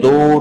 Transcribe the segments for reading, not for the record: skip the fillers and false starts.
2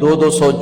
200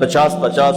50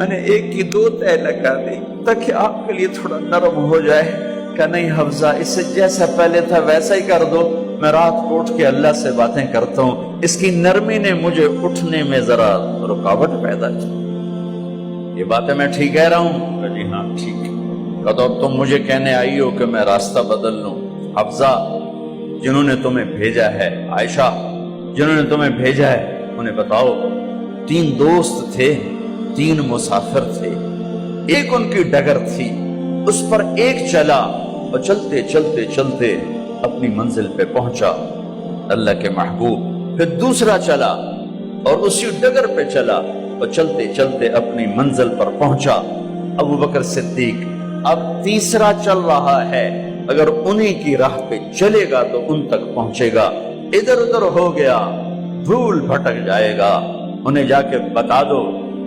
میں نے ایک کی 2 تہ لگا دی تاکہ آپ کے لیے تھوڑا نرم ہو جائے. کہ نہیں حفظہ، اس سے جیسا پہلے تھا ویسا ہی کر دو. میں رات کو اٹھ کے اللہ سے باتیں کرتا ہوں، اس کی نرمی نے مجھے اٹھنے میں ذرا رکاوٹ پیدا کی. یہ باتیں میں ٹھیک کہہ رہا ہوں؟ کہ جی ہاں ٹھیک. کہ تو اب تم مجھے کہنے آئی ہو کہ میں راستہ بدل لوں. حفظہ، جنہوں نے تمہیں بھیجا ہے، عائشہ جنہوں نے تمہیں بھیجا ہے، انہیں بتاؤ 3 دوست تھے، 3 مسافر تھے. ایک ان کی ڈگر تھی، اس پر ایک چلا اور چلتے چلتے چلتے اپنی منزل پہ پہنچا اللہ کے محبوب. پھر دوسرا چلا اور اسی ڈگر پہ چلا اور چلتے چلتے اپنی منزل پر پہنچا ابو بکر صدیق. اب تیسرا چل رہا ہے، اگر انہی کی راہ پہ چلے گا تو ان تک پہنچے گا. ادھر ادھر ہو گیا، بھول بھٹک جائے گا. انہیں جا کے بتا دو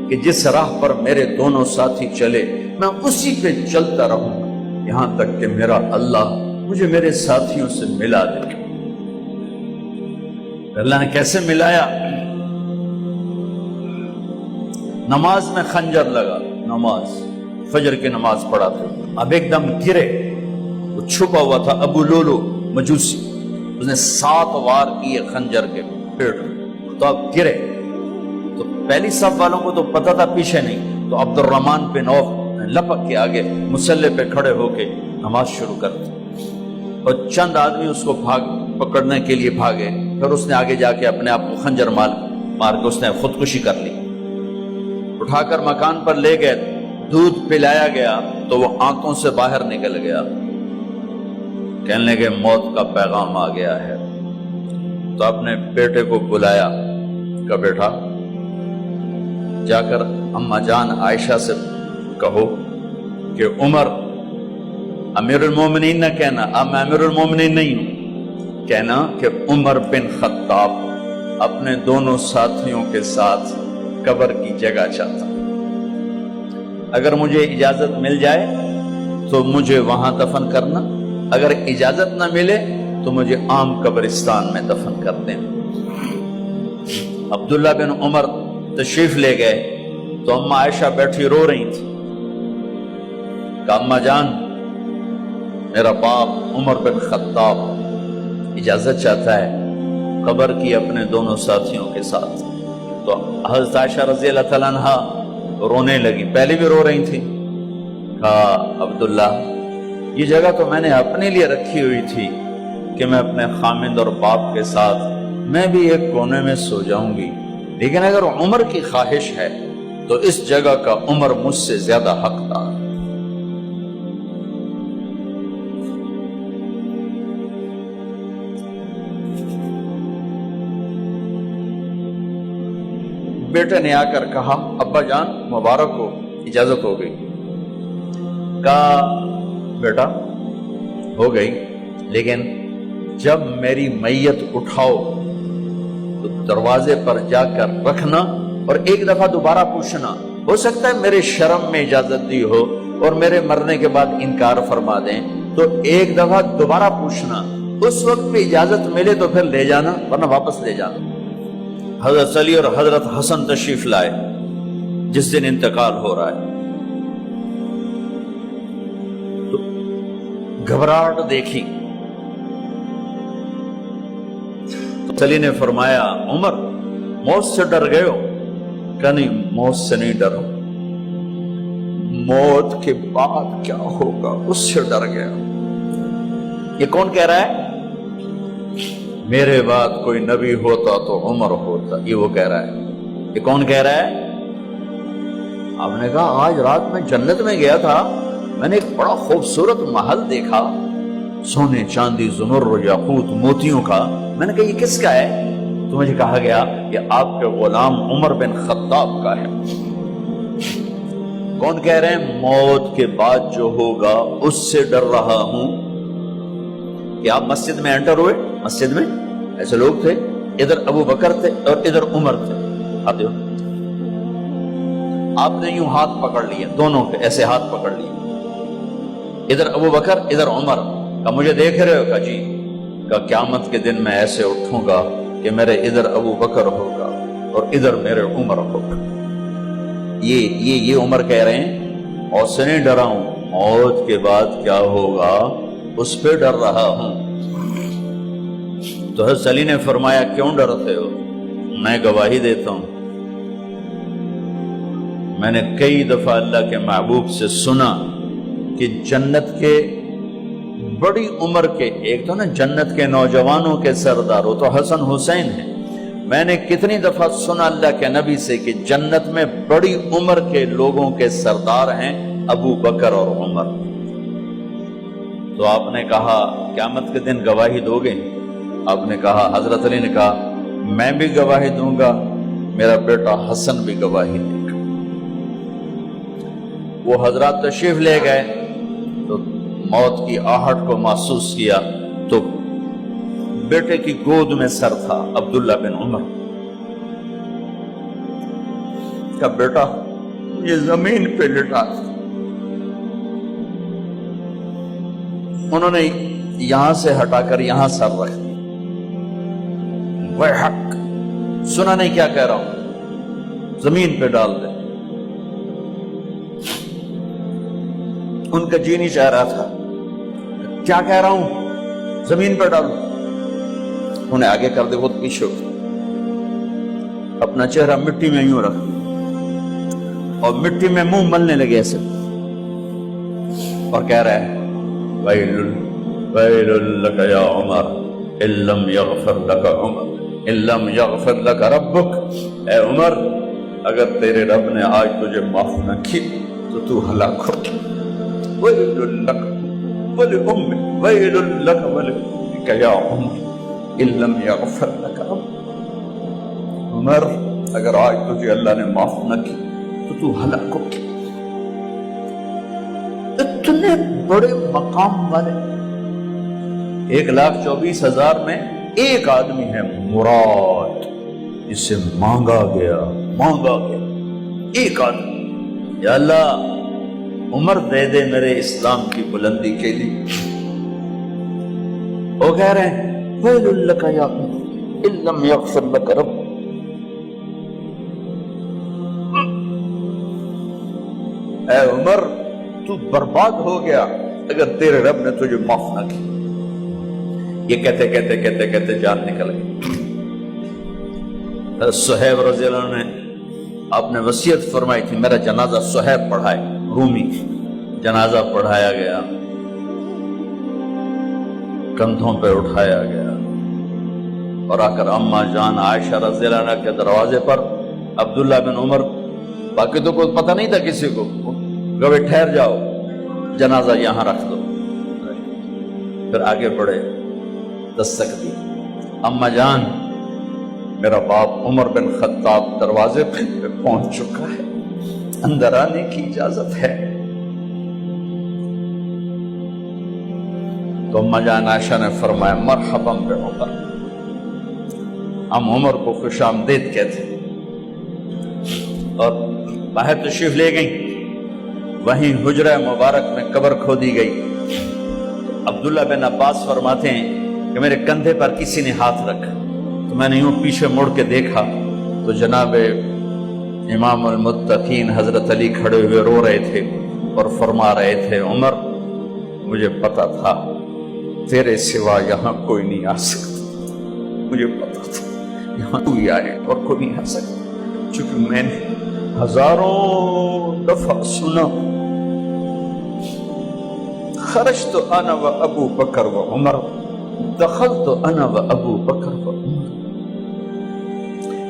کہ جس راہ پر میرے دونوں ساتھی چلے میں اسی پہ چلتا رہوں یہاں تک کہ میرا اللہ مجھے میرے ساتھیوں سے ملا دے. اللہ نے کیسے ملایا؟ نماز میں خنجر لگا، نماز فجر کی نماز پڑھا تھا. اب ایک دم گرے، وہ چھپا ہوا تھا ابو لولو مجوسی، اس نے 7 وار کیے خنجر کے پیٹ میں. تو اب گرے تو پہلی صف والوں کو تو پتہ تھا، پیچھے نہیں. تو عبد الرحمن بن عوف لپک کے آگے مصلی پہ کھڑے ہو کے نماز شروع کر دی. اور چند آدمی اس کو پکڑنے کے لیے بھاگے. پھر اس نے آگے جا کے اپنے آپ کو خنجر مار کے اس نے خودکشی کر لی. اٹھا کر مکان پر لے گئے، دودھ پلایا گیا تو وہ آنتوں سے باہر نکل گیا. کہنے لگے موت کا پیغام آ گیا ہے. تو اپنے بیٹے کو بلایا کہ بیٹا جا کر اماں جان عائشہ سے کہو کہ عمر امیر المومنین نہ کہنا، اب میں امیر المومنین نہیں ہوں، کہنا کہ عمر بن خطاب اپنے دونوں ساتھیوں کے ساتھ قبر کی جگہ چاہتا. اگر مجھے اجازت مل جائے تو مجھے وہاں دفن کرنا، اگر اجازت نہ ملے تو مجھے عام قبرستان میں دفن کر دیں. عبداللہ بن عمر تشریف لے گئے تو اماں عائشہ بیٹھی رو رہی تھی. کہ اماں جان میرا باپ عمر بن خطاب اجازت چاہتا ہے قبر کی اپنے دونوں ساتھیوں کے ساتھ. تو حضرت عائشہ رضی اللہ تعالیٰ عنہا رونے لگی، پہلے بھی رو رہی تھی. کہا عبداللہ یہ جگہ تو میں نے اپنے لیے رکھی ہوئی تھی کہ میں اپنے خامند اور باپ کے ساتھ میں بھی ایک کونے میں سو جاؤں گی، لیکن اگر عمر کی خواہش ہے تو اس جگہ کا عمر مجھ سے زیادہ حقدار. بیٹے نے آ کر کہا ابا جان مبارک ہو، اجازت ہو گئی. کہا بیٹا ہو گئی، لیکن جب میری میت اٹھاؤ تو دروازے پر جا کر رکھنا اور ایک دفعہ دوبارہ پوچھنا. ہو سکتا ہے میرے شرم میں اجازت دی ہو اور میرے مرنے کے بعد انکار فرما دیں، تو ایک دفعہ دوبارہ پوچھنا. اس وقت بھی اجازت ملے تو پھر لے جانا، ورنہ واپس لے جانا. حضرت علی اور حضرت حسن تشریف لائے جس دن انتقال ہو رہا ہے. تو گھبراہٹ دیکھی تو علی نے فرمایا عمر موت سے ڈر گئے ہو؟ کہ نہیں موت سے نہیں ڈرا، موت کے بعد کیا ہوگا اس سے ڈر گیا. یہ کون کہہ رہا ہے؟ میرے بعد کوئی نبی ہوتا تو عمر ہوتا، یہ وہ کہہ رہا ہے. یہ کون کہہ رہا ہے؟ آپ نے کہا آج رات میں جنت میں گیا تھا، میں نے ایک بڑا خوبصورت محل دیکھا، سونے چاندی زمر یاقوت موتیوں کا. میں نے کہا یہ کس کا ہے؟ تو مجھے کہا گیا یہ آپ کے غلام عمر بن خطاب کا ہے. کون کہہ رہے ہیں موت کے بعد جو ہوگا اس سے ڈر رہا ہوں. کہ آپ مسجد میں انٹر ہوئے، مسجد میں ایسے لوگ تھے، ادھر ابو بکر تھے اور ادھر عمر تھے. آپ نے یوں ہاتھ پکڑ لیے، دونوں کے ایسے ہاتھ پکڑ لیے، ادھر ابو بکر ادھر عمر. کہ مجھے دیکھ رہے ہو؟ کہ جی. کہ قیامت کے دن میں ایسے اٹھوں گا کہ میرے ادھر ابو بکر ہوگا اور ادھر میرے عمر ہوگا. یہ عمر کہہ رہے ہیں موت سے نہیں ڈرا ہوں، موت کے بعد کیا ہوگا اس پہ ڈر رہا ہوں۔ تو حضرت علی نے فرمایا کیوں ڈرتے ہو؟ میں گواہی دیتا ہوں، میں نے کئی دفعہ اللہ کے محبوب سے سنا کہ جنت کے بڑی عمر کے، ایک تو نا جنت کے نوجوانوں کے سردار، وہ تو حسن حسین ہیں، میں نے کتنی دفعہ سنا اللہ کے نبی سے کہ جنت میں بڑی عمر کے لوگوں کے سردار ہیں ابو بکر اور عمر۔ تو آپ نے کہا قیامت کے دن گواہی دو گے؟ آپ نے کہا، حضرت علی نے کہا میں بھی گواہی دوں گا، میرا بیٹا حسن بھی گواہی دے گا۔ وہ حضرات تشریف لے گئے تو موت کی آہٹ کو محسوس کیا تو بیٹے کی گود میں سر تھا عبداللہ بن عمر کا بیٹا، یہ زمین پہ لٹا تھا۔ انہوں نے یہاں سے ہٹا کر یہاں سر رکھ دیا۔ وہ حق سنا نہیں کیا کہہ رہا ہوں، زمین پہ ڈال دے۔ ان کا جی نہیں چاہ رہا تھا، کیا کہہ رہا ہوں، زمین پہ ڈالو۔ انہیں آگے کر دے، خود پیچھے اپنا چہرہ مٹی میں یوں رکھ اور مٹی میں منہ ملنے لگے ایسے، اور کہہ رہا ہے ویل لک یا عمر ان لم یغفر لک عمر ان لم یغفر لک ربک، اے عمر اگر تیرے رب نے آج تجھے معاف نہ کی تو تو ہلاک ہو۔ ویل لک ولأمک ویل لک ولأمک یا عمر ان لم یغفر لک ربک، عمر اگر آج تجھے اللہ نے معاف نہ کی تو تو ہلاک ہو۔ اتنے بڑے مقام والے 1,24,000 میں ایک آدمی ہے مراد، جسے مانگا گیا ایک آدمی، یا اللہ عمر دے دے میرے اسلام کی بلندی کے لیے۔ وہ کہہ رہے ہیں ویل لک یا عمر ان لم یغفر لک رب، اے عمر تو برباد ہو گیا اگر تیرے رب نے تجھے معاف نہ کی۔ یہ کہتے کہتے کہتے کہتے جان نکل گئی۔ صہیب رضی اللہ عنہ نے آپ نے وصیت فرمائی تھی میرا جنازہ صہیب پڑھائے، رومی جنازہ پڑھایا گیا، کندھوں پہ اٹھایا گیا، اور آ کر اماں جان عائشہ رضی اللہ عنہ کے دروازے پر عبداللہ بن عمر، باقی تو کوئی پتہ نہیں تھا کسی کو، گوے ٹھہر جاؤ جنازہ یہاں رکھ دو، پھر آگے بڑھے، دستک دی، اماں جان میرا باپ عمر بن خطاب دروازے پہ پہنچ چکا ہے، اندر آنے کی اجازت ہے۔ تو اماں جان عائشہ نے فرمایا مرحبا بعمر، ہم عمر کو خوش آمدید کہتے، اور باہر تشریف لے گئیں۔ وہیں حجرہ مبارک میں قبر کھودی گئی۔ عبداللہ بن عباس فرماتے ہیں کہ میرے کندھے پر کسی نے ہاتھ رکھا تو میں نے یوں پیچھے مڑ کے دیکھا تو جناب امام المتقین حضرت علی کھڑے ہوئے رو رہے تھے اور فرما رہے تھے عمر مجھے پتا تھا تیرے سوا یہاں کوئی نہیں آ سکتا، مجھے پتا تھا یہاں تو ہی آئے اور کوئی نہیں آ سکتا، چونکہ میں نے ہزاروں دفعہ سنا خرجت انا و ابو بکر و عمر دخلت انا و ابو بکر و عمر،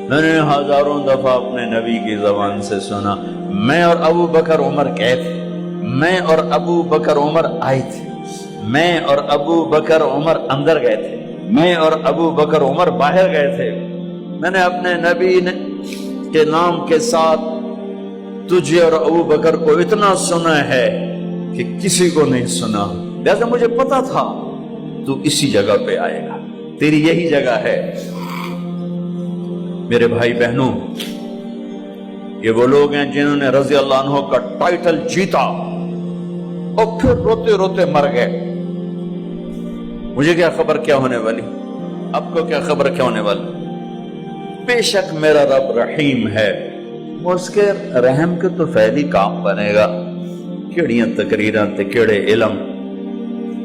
میں نے ہزاروں دفعہ اپنے نبی کی زبان سے سنا میں اور ابو بکر عمر گئے تھے، میں اور ابو بکر عمر آئے تھے، میں اور ابو بکر عمر اندر گئے تھے، میں اور ابو بکر عمر باہر گئے تھے، میں نے اپنے نبی کے نام کے ساتھ تجھے اور ابو بکر کو اتنا سنا ہے کہ کسی کو نہیں سنا، لہذا مجھے پتا تھا تو اسی جگہ پہ آئے گا، تیری یہی جگہ ہے۔ میرے بھائی بہنوں، یہ وہ لوگ ہیں جنہوں نے رضی اللہ عنہ کا ٹائٹل جیتا اور پھر روتے روتے مر گئے۔ مجھے کیا خبر کیا ہونے والی، آپ کو کیا خبر کیا ہونے والی؟ بے شک میرا رب رحیم ہے، اس کے رحم کے تو فعلی کام بنے گا، کیڑیاں تقریراں تے کیڑے علم،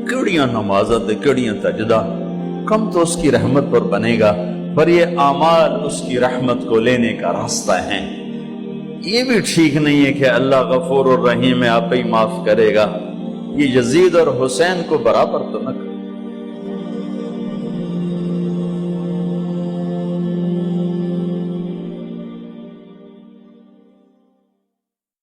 کیڑیاں نمازاں تے کیڑیاں سجدہ، کم تو اس کی رحمت پر بنے گا، پر یہ اعمال اس کی رحمت کو لینے کا راستہ ہیں۔ یہ بھی ٹھیک نہیں ہے کہ اللہ غفور الرحیم ہے، آپ ہی معاف کرے گا، یہ یزید اور حسین کو برابر تو نہ کرے۔